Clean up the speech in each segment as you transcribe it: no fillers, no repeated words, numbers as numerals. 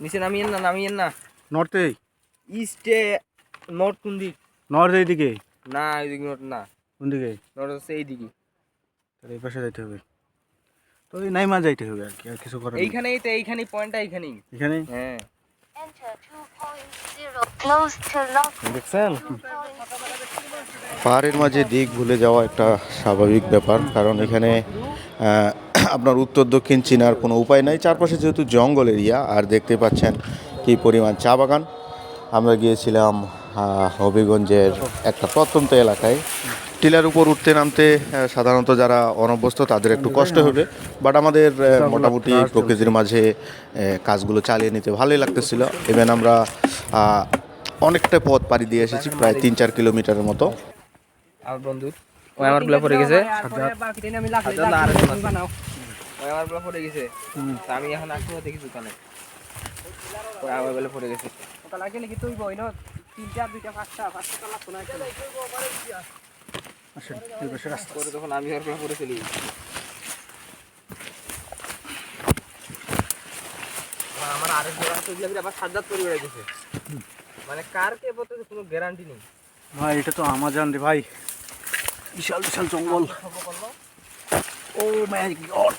নিচে নামিয়েন না। নর্থে ইস্টে নর্থ কোন দিক? নর্থ এইদিকে না এইদিকে নর্থ না, কোন দিকে? নর্থ হচ্ছে এইদিকে। তাহলে এই পাশে যাইতে হবে, তো এই নাইমা যাইতে হবে আর কি, আর কিছু করার নেই। এইখানেই পয়েন্টটা এইখানেই। এখানে হ্যাঁ দেখছেন? পাহাড়ের মাঝে দিক ভুলে যাওয়া একটা স্বাভাবিক ব্যাপার, কারণ এখানে আপনার উত্তর দক্ষিণ চেনার কোনো উপায় নাই। চারপাশে যেহেতু জঙ্গল এরিয়া, আর দেখতে পাচ্ছেন কী পরিমাণ চা বাগান। আমরা গিয়েছিলাম হবিগঞ্জের একটা প্রত্যন্ত এলাকায়। টিলার উপর উঠতে নামতে সাধারণত যারা অনভ্যস্ত তাদের একটু কষ্ট হবে, বাট আমাদের মোটামুটি প্রকৃতির মাঝে কাজগুলো চালিয়ে নিতে ভালোই লাগতেছিল। ইভেন আমরা অনেকটা পথ পাড়ি দিয়ে এসেছি, প্রায় 3-4 কিলোমিটারের মতো। আমার বন্ধু ওই আমার গুলা পড়ে গেছে, ওই আমার গুলা পড়ে গেছে। তা আমি এখন আসবো দেখি দোকানে, ওই আমার গুলা পড়ে গেছে। আসেন এই পাশে রাস্তা। পরে তখন আমি আর গুলা পড়ে চলি। আমার আরেক জায়গা তো এগুলা আবার সাজ্জাদ করে বেড়ে গেছে, মানে কার কে বলতে কোনো গ্যারান্টি নেই ভাই। এটা তো আমাজন রে ভাই, বিশাল বিশাল জঙ্গল। ও মাই গড,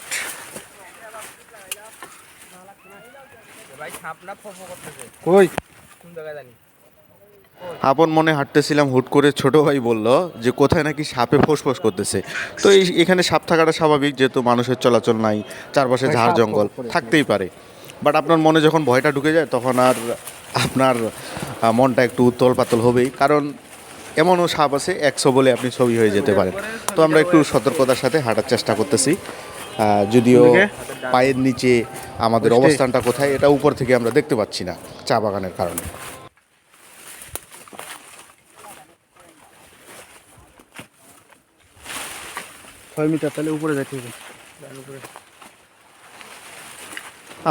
ভাই সাপ না ফফ করতেছে কই? কোন জায়গায় জানি। আপন মনে হাঁটতেছিলাম, হুট করে ছোট ভাই বলল যে কোথায় নাকি সাপে ফোঁস করতেছে। তো এখানে সাপ থাকাটা স্বাভাবিক, যেহেতু মানুষের চলাচল নাই, চারপাশে ঝাড় জঙ্গল থাকতেই পারে। বাট আপনার মনে যখন ভয়টা ঢুকে যায় তখন আর আপনার মনটা একটু উত্তল পাতল হবেই, কারণ এমনও সাপ আছে 100 বলে আপনি ছবি হয়ে যেতে পারেন। তো আমরা একটু সতর্কতার সাথে হাঁটার চেষ্টা করতেছি, যদিও পায়ের নিচে আমাদের অবস্থানটা কোথায় এটা উপর থেকে আমরা দেখতে পাচ্ছি না চা বাগানের কারণে। 6 মিটার, তাহলে উপরে যাইতে হবে।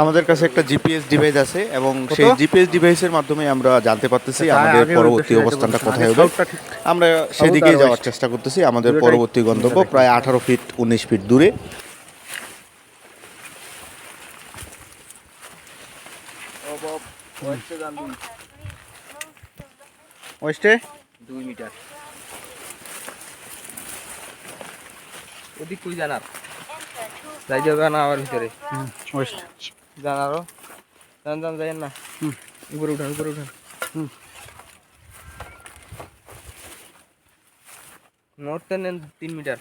আমাদের কাছে একটা জিপিএস ডিভাইস আছে, এবং সেই জিপিএস ডিভাইসের মাধ্যমে আমরা জানতে পারতেছি আমাদের পরবর্তী অবস্থানটা কোথায় হবে। আমরা সেদিকেই যাওয়ার চেষ্টা করতেছি। আমাদের পরবর্তী গন্তব্য প্রায় 18 ফিট 19 ফিট দূরে। ওয়েস্টে 2 মিটার ওদিক কই জানার যাই যাবে না আমার ভিতরে। ওয়েস্ট জানারও জান যাই না। উপরে উঠান নর্থ 3 মিটার।